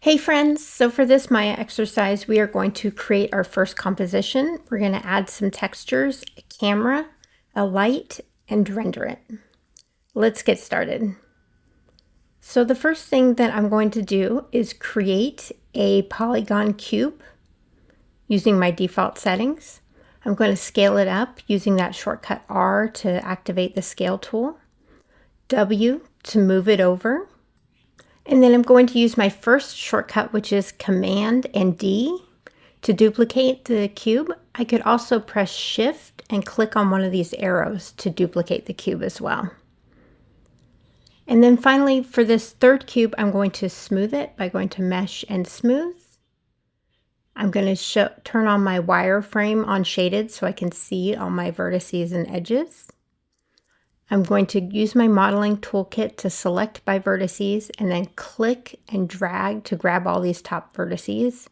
Hey friends, so for this Maya exercise, we are going to create our first composition. We're going to add some textures, a camera, a light, and render it. Let's get started. So the first thing that I'm going to do is create a polygon cube using my default settings. I'm going to scale it up using that shortcut R to activate the scale tool, W to move it over. And then I'm going to use my first shortcut, which is Command and D to duplicate the cube. I could also press Shift and click on one of these arrows to duplicate the cube as well. And then finally, for this third cube, I'm going to smooth it by going to Mesh and Smooth. I'm going to turn on my wireframe on shaded so I can see all my vertices and edges. I'm going to use my modeling toolkit to select by vertices and then click and drag to grab all these top vertices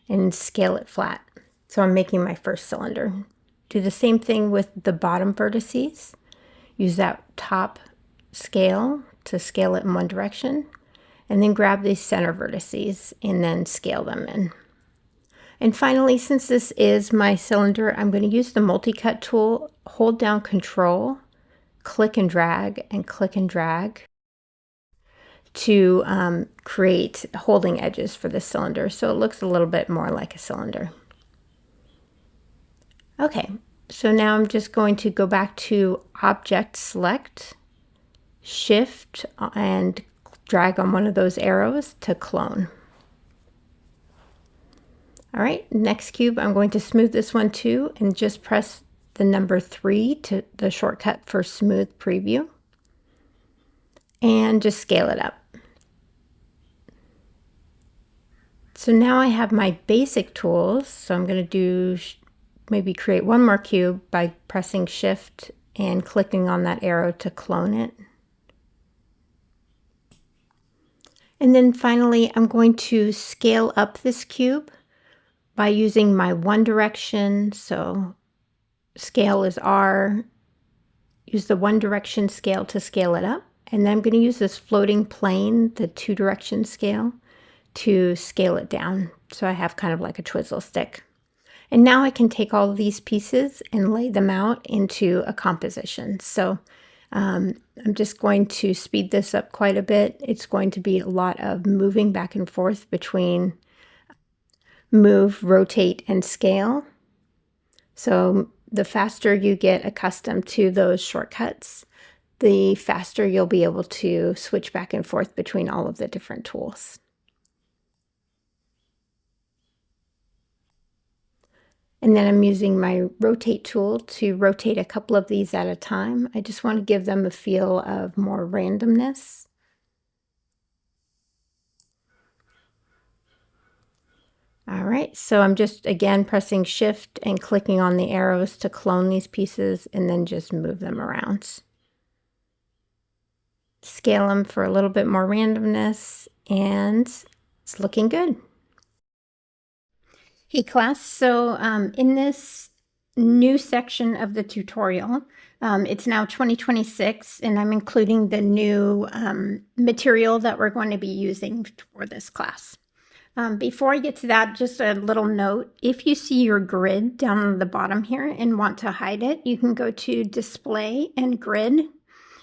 and scale it flat. So I'm making my first cylinder. Do the same thing with the bottom vertices. Use that top scale to scale it in one direction and then grab these center vertices and then scale them in. And finally, since this is my cylinder, I'm going to use the multi-cut tool, hold down Control, click and drag to create holding edges for the cylinder so it looks a little bit more like a cylinder. Okay, so now I'm just going to go back to Object Select, Shift and drag on one of those arrows to clone. All right, next cube, I'm going to smooth this one too and just press the number 3 to the shortcut for smooth preview and just scale it up. So now I have my basic tools. So I'm going to do maybe create one more cube by pressing Shift and clicking on that arrow to clone it. And then finally, I'm going to scale up this cube by using my one direction. So scale is R, use the one direction scale to scale it up. And then I'm going to use this floating plane, the 2 direction scale, to scale it down. So I have kind of like a twizzle stick. And now I can take all of these pieces and lay them out into a composition. So I'm just going to speed this up quite a bit. It's going to be a lot of moving back and forth between move, rotate, and scale. So the faster you get accustomed to those shortcuts, the faster you'll be able to switch back and forth between all of the different tools. And then I'm using my rotate tool to rotate a couple of these at a time. I just want to give them a feel of more randomness. All right, so I'm just again pressing Shift and clicking on the arrows to clone these pieces and then just move them around. Scale them for a little bit more randomness, and it's looking good. Hey class, so in this new section of the tutorial, it's now 2026 and I'm including the new material that we're going to be using for this class. Before I get to that, just a little note. If you see your grid down on the bottom here and want to hide it, you can go to Display and Grid,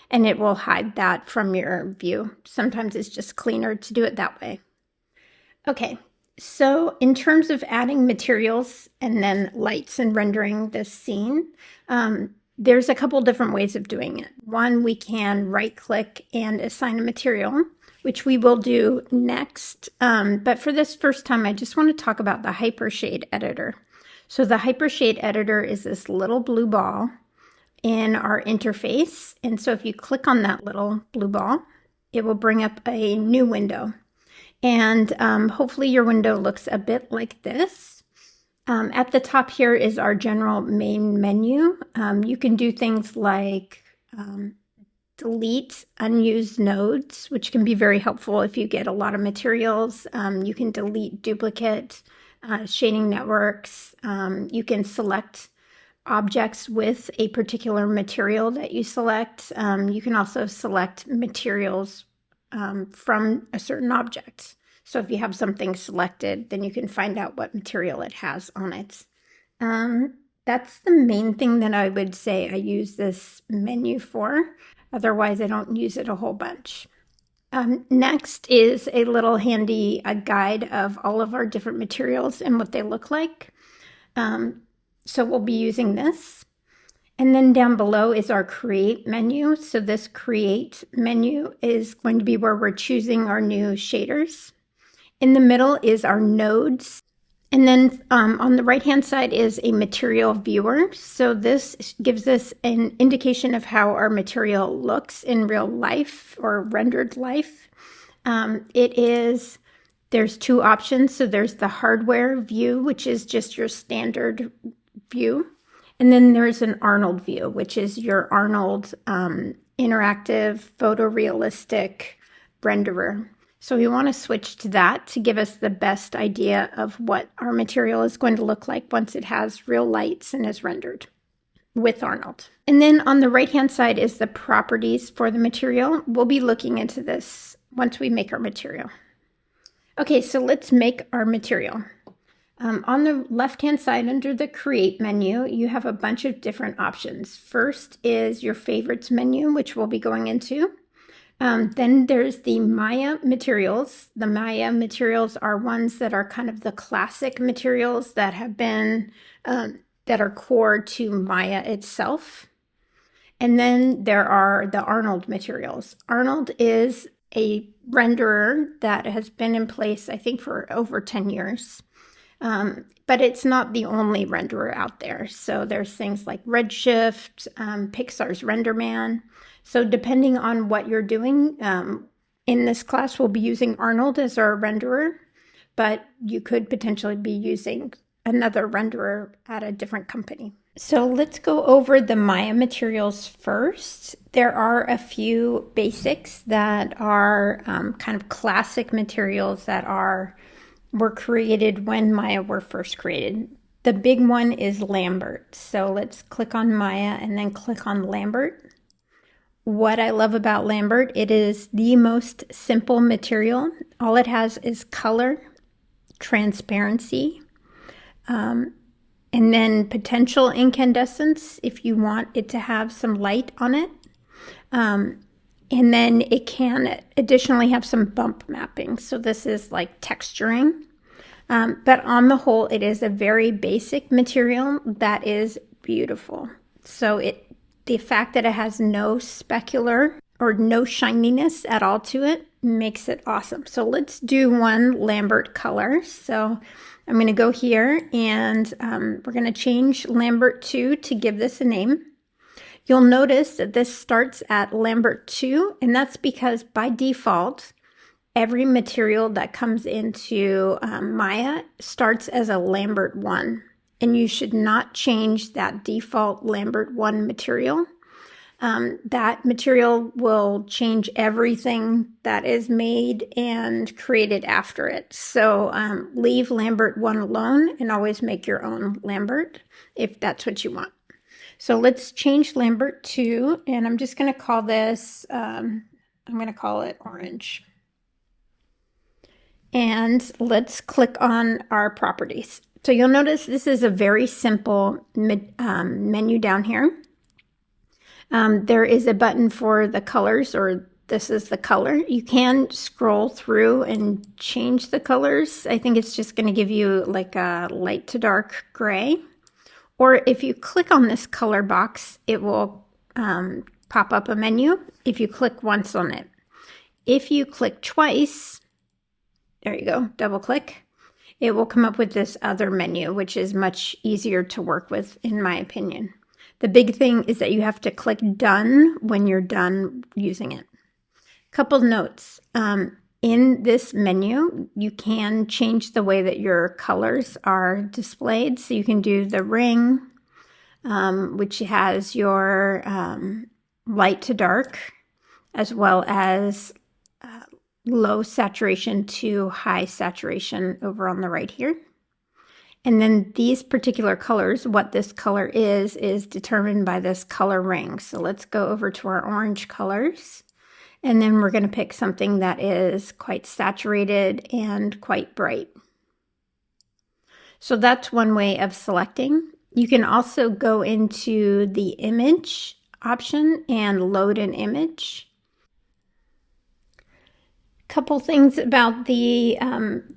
and it will hide that from your view. Sometimes it's just cleaner to do it that way. Okay, so in terms of adding materials and then lights and rendering this scene, there's a couple different ways of doing it. One, we can right-click and assign a material, which we will do next. But for this first time, I just want to talk about the Hypershade editor. So the Hypershade editor is this little blue ball in our interface. And so if you click on that little blue ball, it will bring up a new window. And hopefully your window looks a bit like this. At the top here is our general main menu. You can do things like delete unused nodes, which can be very helpful if you get a lot of materials. You can delete duplicate shading networks. You can select objects with a particular material that you select. You can also select materials from a certain object. So if you have something selected, then you can find out what material it has on it. That's the main thing that I would say I use this menu for. Otherwise, I don't use it a whole bunch. Next is a little handy guide of all of our different materials and what they look like. So we'll be using this. And then down below is our create menu. So this create menu is going to be where we're choosing our new shaders. In the middle is our nodes. And then on the right-hand side is a material viewer. So this gives us an indication of how our material looks in real life or rendered life. There's two options. So there's the hardware view, which is just your standard view. And then there's an Arnold view, which is your Arnold interactive photorealistic renderer. So we want to switch to that to give us the best idea of what our material is going to look like once it has real lights and is rendered with Arnold. And then on the right-hand side is the properties for the material. We'll be looking into this once we make our material. Okay, so let's make our material. On the left-hand side under the Create menu, you have a bunch of different options. First is your Favorites menu, which we'll be going into. Then there's the Maya materials. The Maya materials are ones that are kind of the classic materials that have been, that are core to Maya itself. And then there are the Arnold materials. Arnold is a renderer that has been in place, I think, for over 10 years. But it's not the only renderer out there. So there's things like Redshift, Pixar's RenderMan. So depending on what you're doing, in this class, we'll be using Arnold as our renderer, but you could potentially be using another renderer at a different company. So let's go over the Maya materials first. There are a few basics that are kind of classic materials that were created when Maya were first created. The big one is Lambert. So let's click on Maya and then click on Lambert. What I love about Lambert, it is the most simple material. All it has is color, transparency, and then potential incandescence if you want it to have some light on it. And then it can additionally have some bump mapping. So this is like texturing. But on the whole, it is a very basic material that is beautiful. So the fact that it has no specular or no shininess at all to it makes it awesome. So let's do one Lambert color. So I'm going to go here and we're going to change Lambert 2 to give this a name. You'll notice that this starts at Lambert 2, and that's because by default, every material that comes into Maya starts as a Lambert 1. And you should not change that default Lambert 1 material. That material will change everything that is made and created after it. So leave Lambert 1 alone and always make your own Lambert if that's what you want. So let's change Lambert 2, and I'm just going to call this, I'm going to call it orange. And let's click on our properties. So you'll notice this is a very simple menu down here. There is a button for the colors, or this is the color. You can scroll through and change the colors. I think it's just going to give you like a light to dark gray. Or if you click on this color box, it will pop up a menu if you click once on it. If you click twice, there you go, double click, it will come up with this other menu, which is much easier to work with, in my opinion. The big thing is that you have to click done when you're done using it. Couple notes. In this menu, you can change the way that your colors are displayed. So you can do the ring, which has your light to dark, as well as low saturation to high saturation over on the right here. And then these particular colors, what this color is determined by this color ring. So let's go over to our orange colors. And then we're going to pick something that is quite saturated and quite bright. So that's one way of selecting. You can also go into the image option and load an image. Couple things about the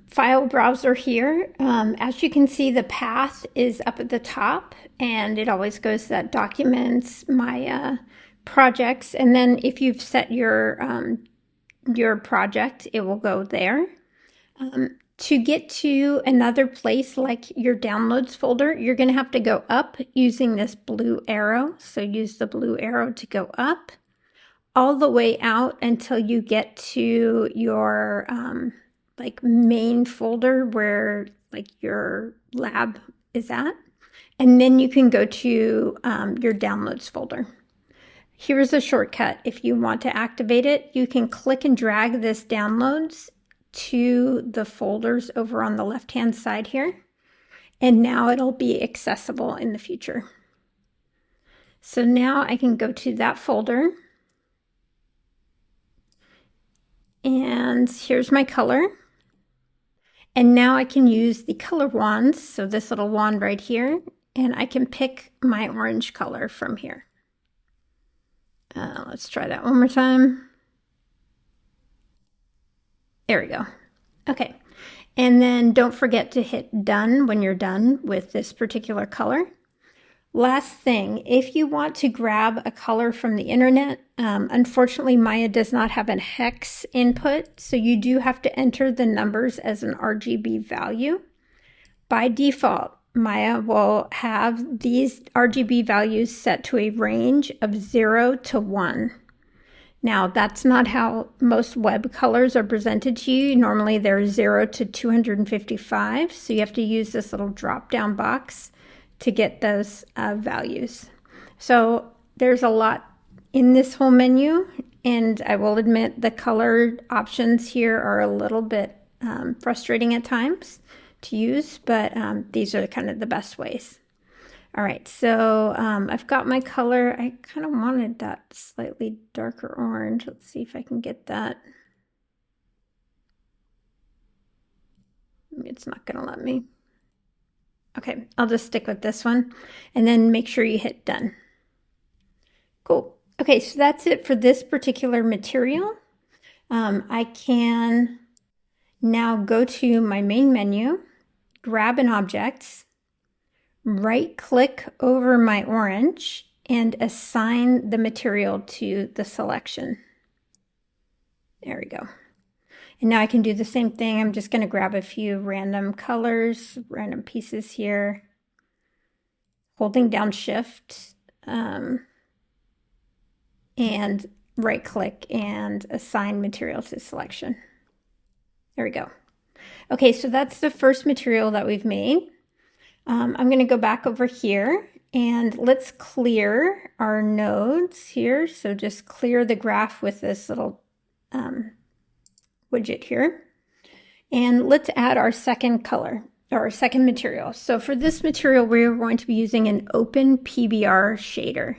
file browser here. As you can see, the path is up at the top, and it always goes to that documents, my projects, and then if you've set your project, it will go there. To get to another place like your downloads folder, you're going to have to go up using this blue arrow. So use the blue arrow to go up all the way out until you get to your like main folder where like your lab is at. And then you can go to your downloads folder. Here's a shortcut. If you want to activate it, you can click and drag this downloads to the folders over on the left-hand side here. And now it'll be accessible in the future. So now I can go to that folder. And here's my color. And now I can use the color wands. So this little wand right here, and I can pick my orange color from here. Let's try that one more time. There we go. Okay. And then don't forget to hit done when you're done with this particular color. Last thing, if you want to grab a color from the internet, unfortunately Maya does not have a hex input, so you do have to enter the numbers as an RGB value. By default, Maya will have these RGB values set to a range of 0 to 1. Now, that's not how most web colors are presented to you. Normally they're 0 to 255, so you have to use this little drop-down box to get those values. So there's a lot in this whole menu, and I will admit the color options here are a little bit frustrating at times to use, but these are kind of the best ways. All right, so I've got my color. I kind of wanted that slightly darker orange. Let's see if I can get that. It's not going to let me. Okay, I'll just stick with this one, and then make sure you hit done. Cool. Okay, so that's it for this particular material. I can now go to my main menu, grab an object, right-click over my orange, and assign the material to the selection. There we go. And now I can do the same thing. I'm just going to grab a few random colors, random pieces here, holding down Shift, and right-click and assign material to selection. There we go. Okay, so that's the first material that we've made. I'm going to go back over here and let's clear our nodes here. So just clear the graph with this little widget here. And let's add our second color, or our second material. So for this material, we're going to be using an OpenPBR shader.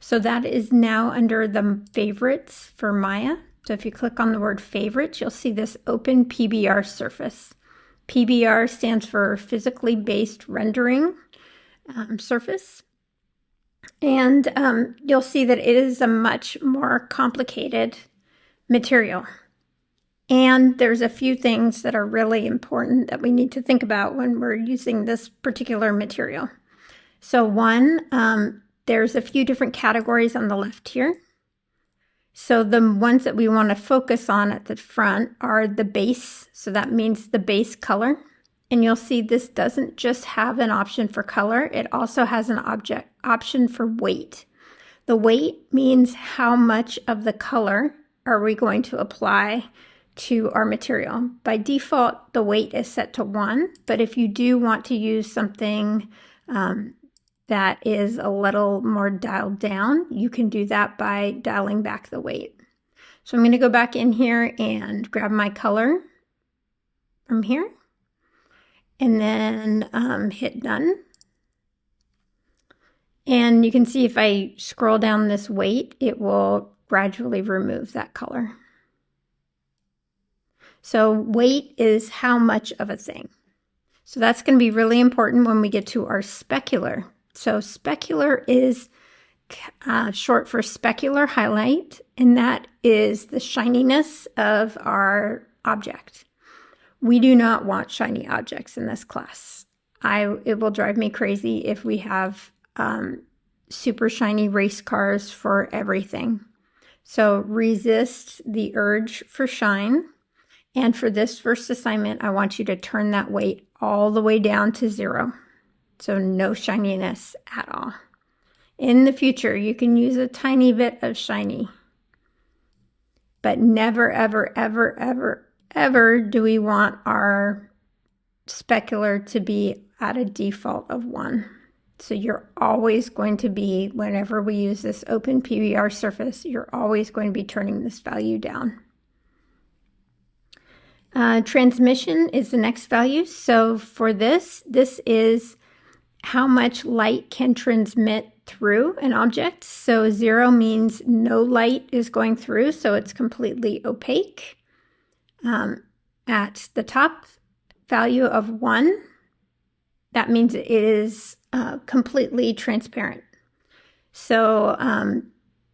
So that is now under the favorites for Maya. So if you click on the word favorites, you'll see this OpenPBRsurface. PBR stands for physically based rendering surface. And you'll see that it is a much more complicated material. And there's a few things that are really important that we need to think about when we're using this particular material. So one, there's a few different categories on the left here. So the ones that we want to focus on at the front are the base. So that means the base color. And you'll see this doesn't just have an option for color. It also has an option for weight. The weight means how much of the color are we going to apply to our material. By default, the weight is set to 1, but if you do want to use something that is a little more dialed down, you can do that by dialing back the weight. So I'm going to go back in here and grab my color from here, and then hit done. And you can see if I scroll down this weight, it will gradually remove that color. So weight is how much of a thing. So that's going to be really important when we get to our specular. So specular is short for specular highlight, and that is the shininess of our object. We do not want shiny objects in this class. It will drive me crazy if we have super shiny race cars for everything. So resist the urge for shine. And for this first assignment, I want you to turn that weight all the way down to 0. So no shininess at all. In the future, you can use a tiny bit of shiny. But never, ever, ever, ever, ever do we want our specular to be at a default of 1. So you're always going to be, whenever we use this OpenPBRsurface, you're always going to be turning this value down. Transmission is the next value. So for this is how much light can transmit through an object. So 0 means no light is going through, so it's completely opaque. At the top value of 1, that means it is completely transparent. So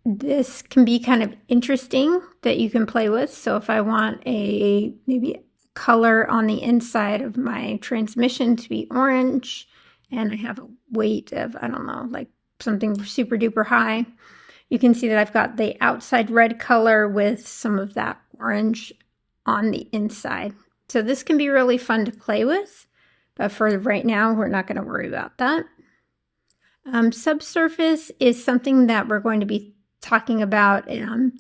this can be kind of interesting that you can play with. So if I want maybe color on the inside of my transmission to be orange, and I have a weight of, I don't know, like something super duper high, you can see that I've got the outside red color with some of that orange on the inside. So this can be really fun to play with, but for right now, we're not going to worry about that. Subsurface is something that we're going to be talking about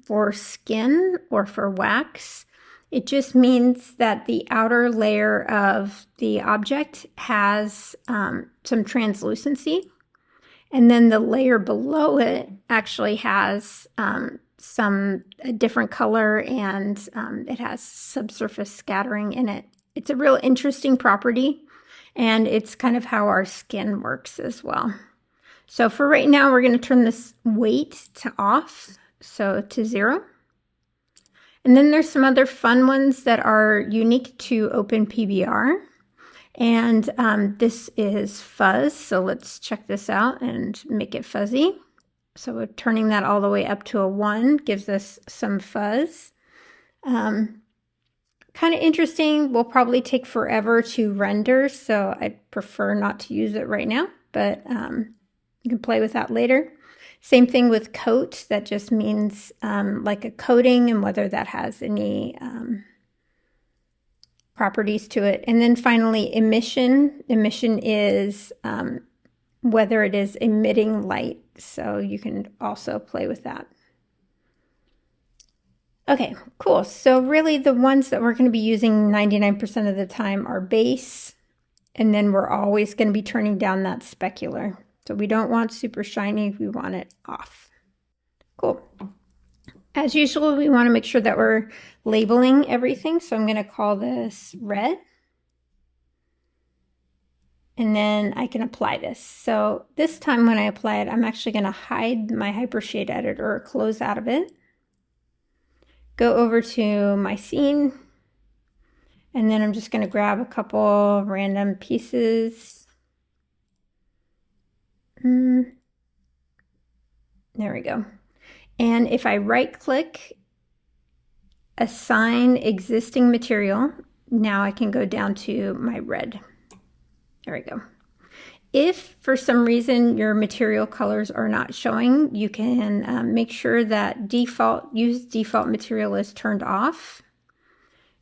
for skin or for wax. It just means that the outer layer of the object has some translucency, and then the layer below it actually has a different color, and it has subsurface scattering in it. It's a real interesting property, and it's kind of how our skin works as well. So for right now, we're going to turn this weight to off, so to 0. And then there's some other fun ones that are unique to OpenPBR. And this is fuzz. So let's check this out and make it fuzzy. So we're turning that all the way up to a 1 gives us some fuzz. Kind of interesting. Will probably take forever to render, so I prefer not to use it right now, but you can play with that later. Same thing with coat. That just means like a coating and whether that has any properties to it. And then finally, emission. Emission is whether it is emitting light. So you can also play with that. Okay, cool. So really the ones that we're going to be using 99% of the time are base. And then we're always going to be turning down that specular. So we don't want super shiny, we want it off. Cool. As usual, we want to make sure that we're labeling everything. So I'm going to call this red. And then I can apply this. So this time when I apply it, I'm actually going to hide my Hypershade editor or close out of it. Go over to my scene. And then I'm just going to grab a couple random pieces. There we go. And if I right click, assign existing material, now I can go down to my red. There we go. If for some reason your material colors are not showing, you can make sure that use default material is turned off.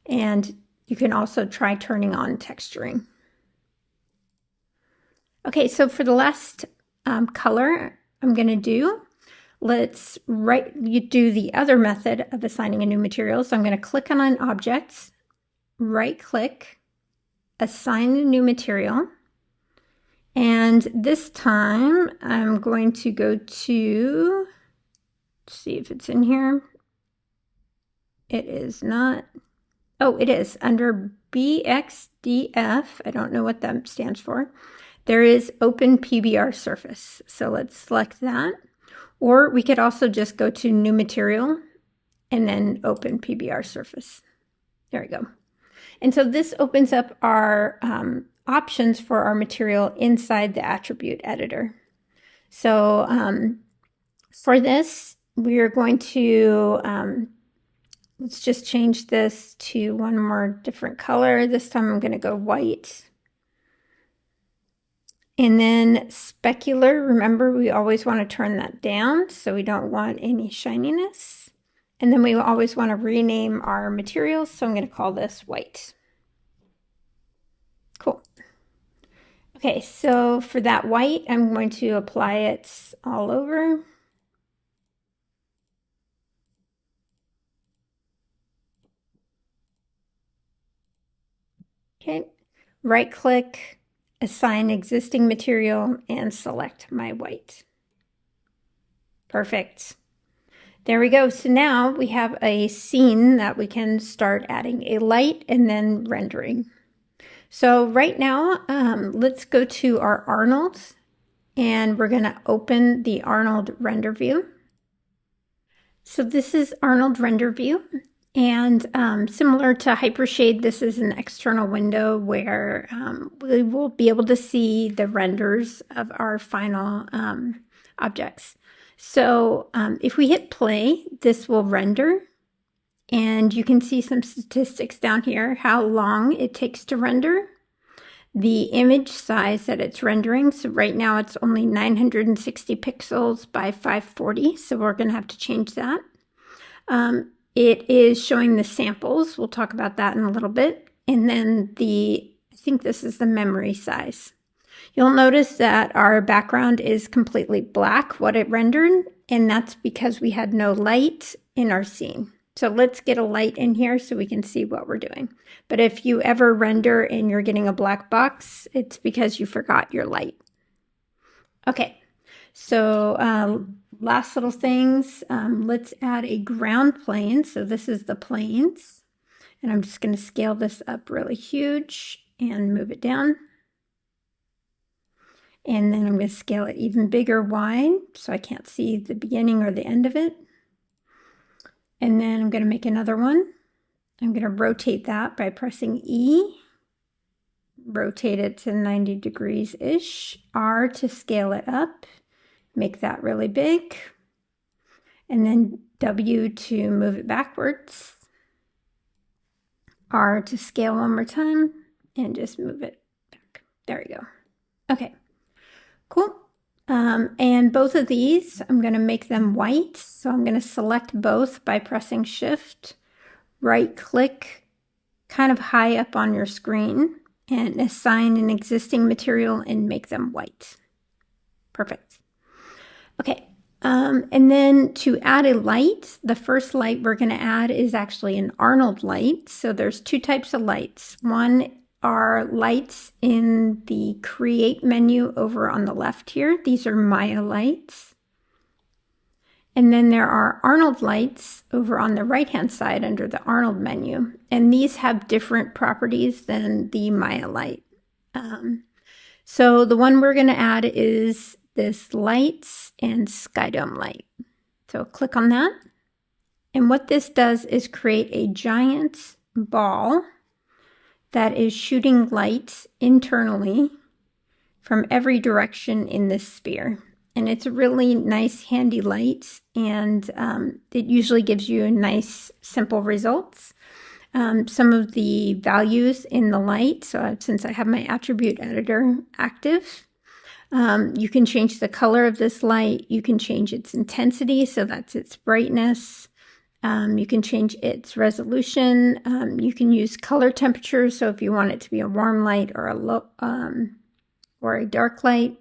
And you can also try turning on texturing. Okay, so for the last color I'm going to do, you do the other method of assigning a new material. So I'm going to click on an object, right click, assign a new material. And this time I'm going to go to, let's see if it's in here. It is not. Oh, it is under BXDF. I don't know what that stands for. There is OpenPBRsurface. So let's select that. Or we could also just go to New Material and then Open PBR Surface. There we go. And so this opens up our options for our material inside the attribute editor. So for this, we are going to, let's just change this to one more different color. This time I'm going to go white. And then specular, remember we always want to turn that down so we don't want any shininess. And then we always want to rename our materials, so I'm going to call this white. Cool. Okay, so for that white, I'm going to apply it all over. Okay, right click, assign existing material, and select my white. Perfect. There we go. So now we have a scene that we can start adding a light and then rendering. So right now, let's go to our Arnold, and we're going to open the Arnold Render View. So this is Arnold Render View, and similar to Hypershade, this is an external window where we will be able to see the renders of our final objects. So if we hit play, this will render, and you can see some statistics down here, how long it takes to render, the image size that it's rendering. So right now it's only 960 pixels by 540, so we're going to have to change that. It is showing the samples. We'll talk about that in a little bit. And then I think this is the memory size. You'll notice that our background is completely black, what it rendered, and that's because we had no light in our scene. So let's get a light in here so we can see what we're doing. But if you ever render and you're getting a black box, it's because you forgot your light. Okay, so last little things, let's add a ground plane. So this is the planes, and I'm just going to scale this up really huge and move it down. And then I'm going to scale it even bigger wide so I can't see the beginning or the end of it. And then I'm going to make another one. I'm going to rotate that by pressing E. Rotate it to 90 degrees-ish. R to scale it up. Make that really big. And then W to move it backwards. R to scale one more time. And just move it back. There we go. Okay. Cool. And both of these, I'm going to make them white. So I'm going to select both by pressing Shift, right click kind of high up on your screen and assign an existing material and make them white. Perfect. Okay. And then to add a light, the first light we're going to add is actually an Arnold light. So there's two types of lights. One are lights in the Create menu over on the left here. These are Maya lights. And then there are Arnold lights over on the right-hand side under the Arnold menu. And these have different properties than the Maya light. So the one we're going to add is this Lights and Skydome light. So click on that. And what this does is create a giant ball that is shooting light internally from every direction in this sphere. And it's a really nice, handy light, and it usually gives you nice, simple results. Some of the values in the light, so since I have my attribute editor active, you can change the color of this light. You can change its intensity, so that's its brightness. You can change its resolution. You can use color temperature, so if you want it to be a warm light or a low, or a dark light.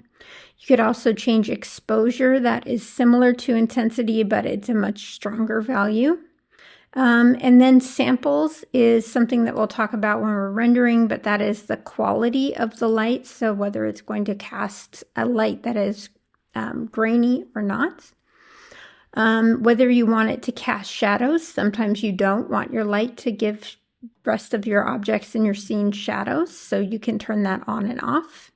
You could also change exposure. That is similar to intensity, but it's a much stronger value. And then samples is something that we'll talk about when we're rendering, but that is the quality of the light. So whether it's going to cast a light that is grainy or not. Whether you want it to cast shadows. Sometimes you don't want your light to give rest of your objects in your scene shadows, so you can turn that on and off.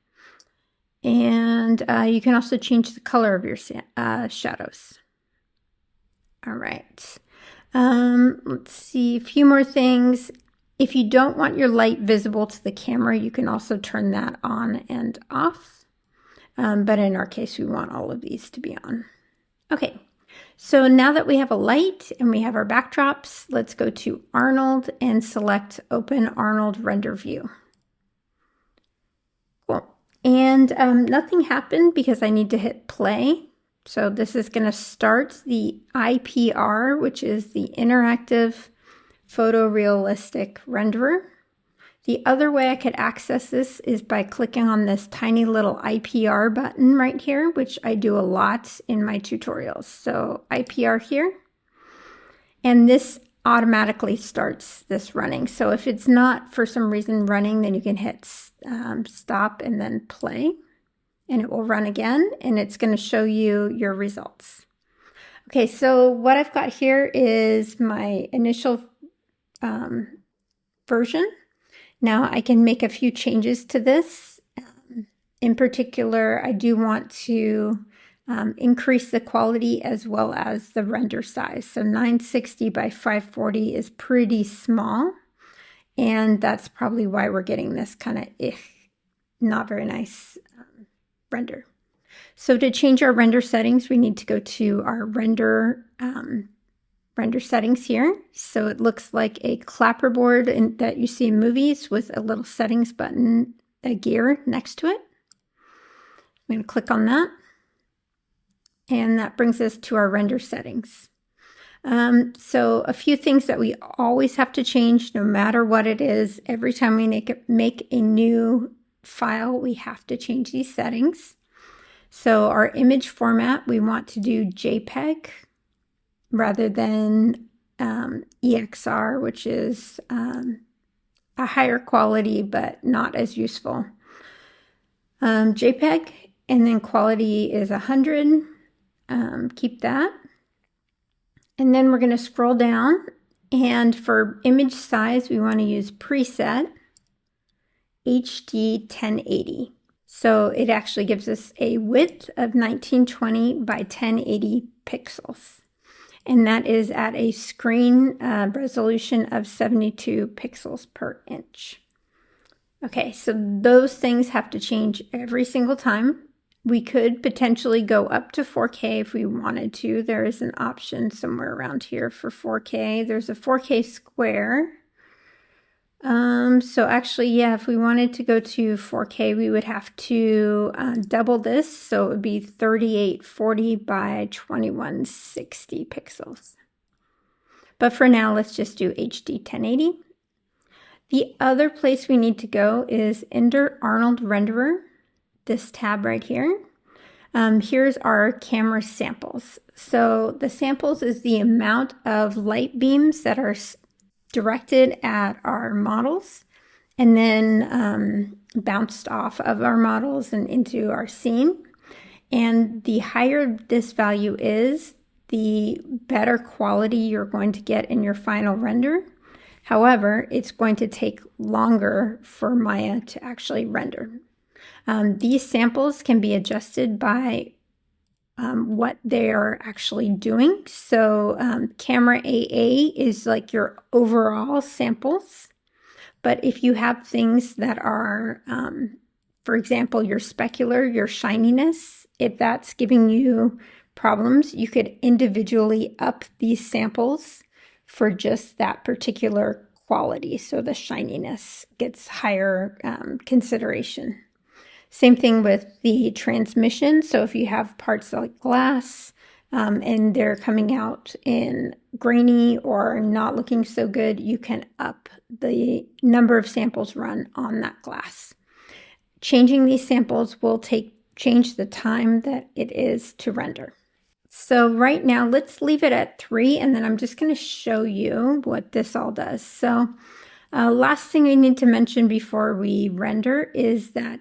And you can also change the color of your shadows. All right. Let's see, a few more things. If you don't want your light visible to the camera, you can also turn that on and off. But in our case, we want all of these to be on. Okay, so now that we have a light and we have our backdrops, let's go to Arnold and select Open Arnold Render View. Cool. And nothing happened because I need to hit play. So this is going to start the IPR, which is the Interactive Photorealistic Renderer. The other way I could access this is by clicking on this tiny little IPR button right here, which I do a lot in my tutorials. So IPR here, and this automatically starts this running. So if it's not for some reason running, then you can hit stop and then play, and it will run again, and it's going to show you your results. Okay, so what I've got here is my initial version. Now I can make a few changes to this. In particular, I do want to increase the quality as well as the render size. So 960 by 540 is pretty small, and that's probably why we're getting this kind of not very nice render. So to change our render settings, we need to go to our render settings here. So it looks like a clapperboard that you see in movies with a little settings button, a gear next to it. I'm going to click on that, and that brings us to our render settings. So a few things that we always have to change no matter what it is. Every time we make a new file, we have to change these settings. So our image format, we want to do JPEG rather than EXR, which is a higher quality but not as useful. JPEG, and then quality is 100. Keep that. And then we're going to scroll down, and for image size, we want to use preset HD 1080. So it actually gives us a width of 1920 by 1080 pixels. And that is at a screen resolution of 72 pixels per inch. Okay, so those things have to change every single time. We could potentially go up to 4K if we wanted to. There is an option somewhere around here for 4K. There's a 4K square. So actually, yeah, if we wanted to go to 4K, we would have to double this. So it would be 3840 by 2160 pixels. But for now, let's just do HD 1080. The other place we need to go is under Arnold Renderer, this tab right here. Here's our camera samples. So the samples is the amount of light beams that are directed at our models and then bounced off of our models and into our scene. And the higher this value is, the better quality you're going to get in your final render. However, it's going to take longer for Maya to actually render. These samples can be adjusted by what they are actually doing. So camera AA is like your overall samples. But if you have things that are, for example, your specular, your shininess, if that's giving you problems, you could individually up these samples for just that particular quality. So the shininess gets higher consideration. Same thing with the transmission. So if you have parts like glass and they're coming out in grainy or not looking so good, you can up the number of samples run on that glass. Changing these samples will change the time that it is to render. So right now, let's leave it at 3, and then I'm just going to show you what this all does. So last thing I need to mention before we render is that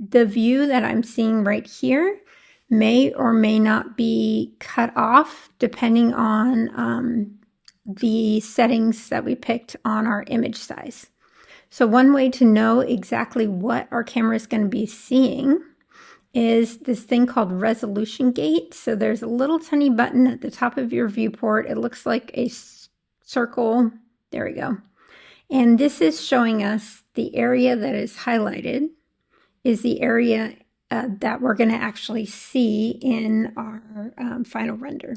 the view that I'm seeing right here may or may not be cut off depending on the settings that we picked on our image size. So one way to know exactly what our camera is going to be seeing is this thing called resolution gate. So there's a little tiny button at the top of your viewport. It looks like a circle. There we go. And this is showing us the area that is highlighted is the area that we're going to actually see in our final render.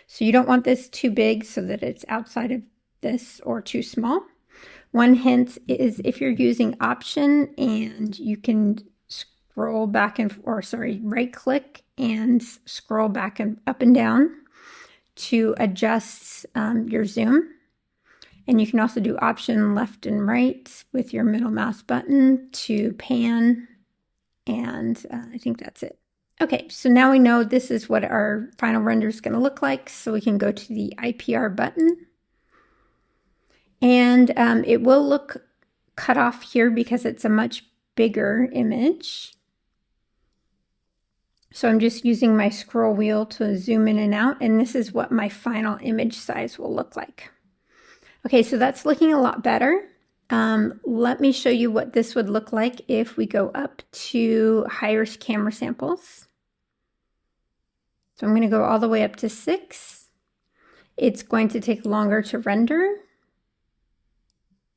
So you don't want this too big so that it's outside of this, or too small. One hint is if you're using Option and you can scroll back and, or sorry, right click and scroll back and up and down to adjust your zoom. And you can also do Option left and right with your middle mouse button to pan. And I think that's it. Okay, so now we know this is what our final render is going to look like. So we can go to the IPR button. And it will look cut off here because it's a much bigger image. So I'm just using my scroll wheel to zoom in and out. And this is what my final image size will look like. Okay, so that's looking a lot better. Let me show you what this would look like if we go up to higher camera samples. So I'm going to go all the way up to 6. It's going to take longer to render.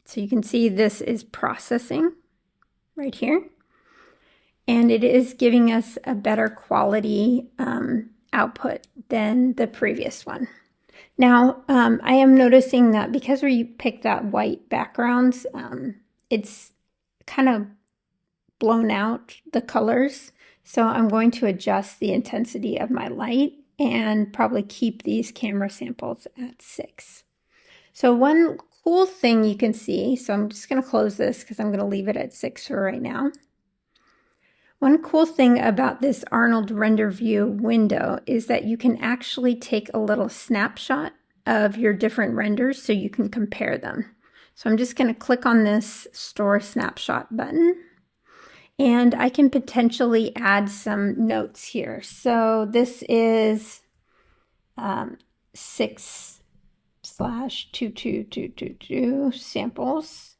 So you can see this is processing right here. And it is giving us a better quality output than the previous one. Now, I am noticing that because we picked that white background, it's kind of blown out the colors. So I'm going to adjust the intensity of my light and probably keep these camera samples at 6. So one cool thing you can see, so I'm just going to close this because I'm going to leave it at 6 for right now. One cool thing about this Arnold Render View window is that you can actually take a little snapshot of your different renders so you can compare them. So I'm just going to click on this Store Snapshot button, and I can potentially add some notes here. So this is 6/22222 samples.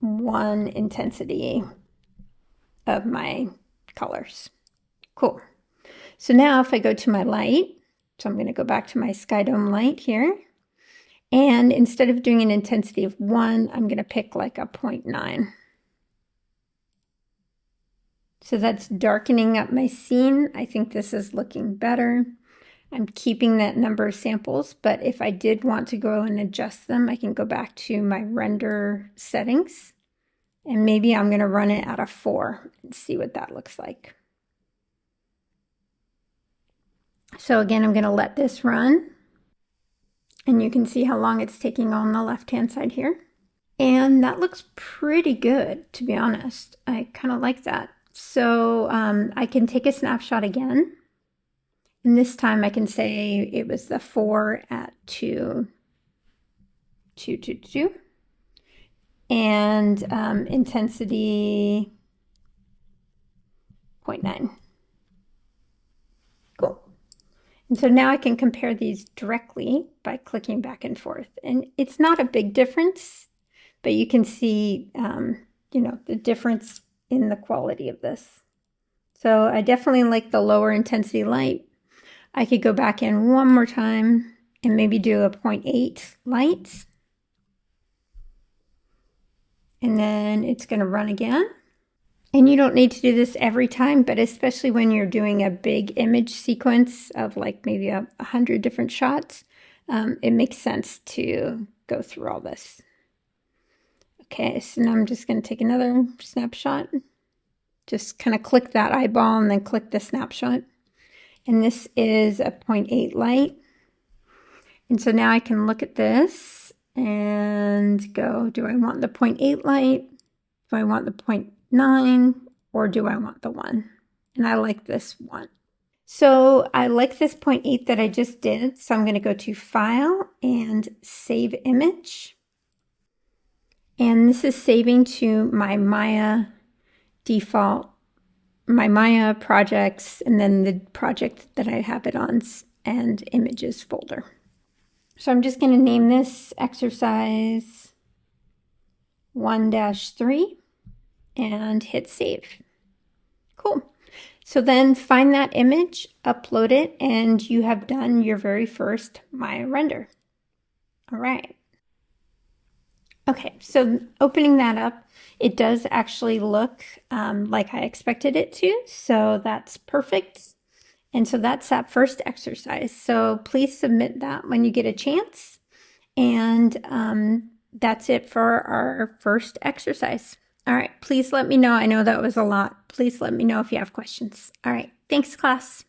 1 intensity of my colors. Cool. So now if I go to my light, so I'm going to go back to my skydome light here. And instead of doing an intensity of 1, I'm going to pick like a 0.9. So that's darkening up my scene. I think this is looking better. I'm keeping that number of samples, but if I did want to go and adjust them, I can go back to my render settings. And maybe I'm going to run it at a 4 and see what that looks like. So again, I'm going to let this run. And you can see how long it's taking on the left-hand side here. And that looks pretty good, to be honest. I kind of like that. So I can take a snapshot again. And this time I can say it was the 4 at 222. And intensity 0.9. Cool. And so now I can compare these directly by clicking back and forth. And it's not a big difference, but you can see, you know, the difference in the quality of this. So I definitely like the lower intensity light. I could go back in one more time and maybe do a 0.8 light. And then it's going to run again. And you don't need to do this every time, but especially when you're doing a big image sequence of like maybe 100 different shots, it makes sense to go through all this. Okay, so now I'm just going to take another snapshot. Just kind of click that eyeball and then click the snapshot. And this is a 0.8 light. And so now I can look at this and go, do I want the 0.8 light? Do I want the 0.9? Or do I want the 1? And I like this 1. So I like this 0.8 that I just did. So I'm going to go to File and Save Image. And this is saving to my Maya default, my Maya projects, and then the project that I have it on and images folder. So I'm just going to name this exercise 1-3 and hit save. Cool. So then find that image, upload it, and you have done your very first Maya render. All right. Okay, so opening that up, it does actually look like I expected it to, so that's perfect. And so that's that first exercise. So please submit that when you get a chance. And that's it for our first exercise. All right, please let me know. I know that was a lot. Please let me know if you have questions. All right, thanks, class.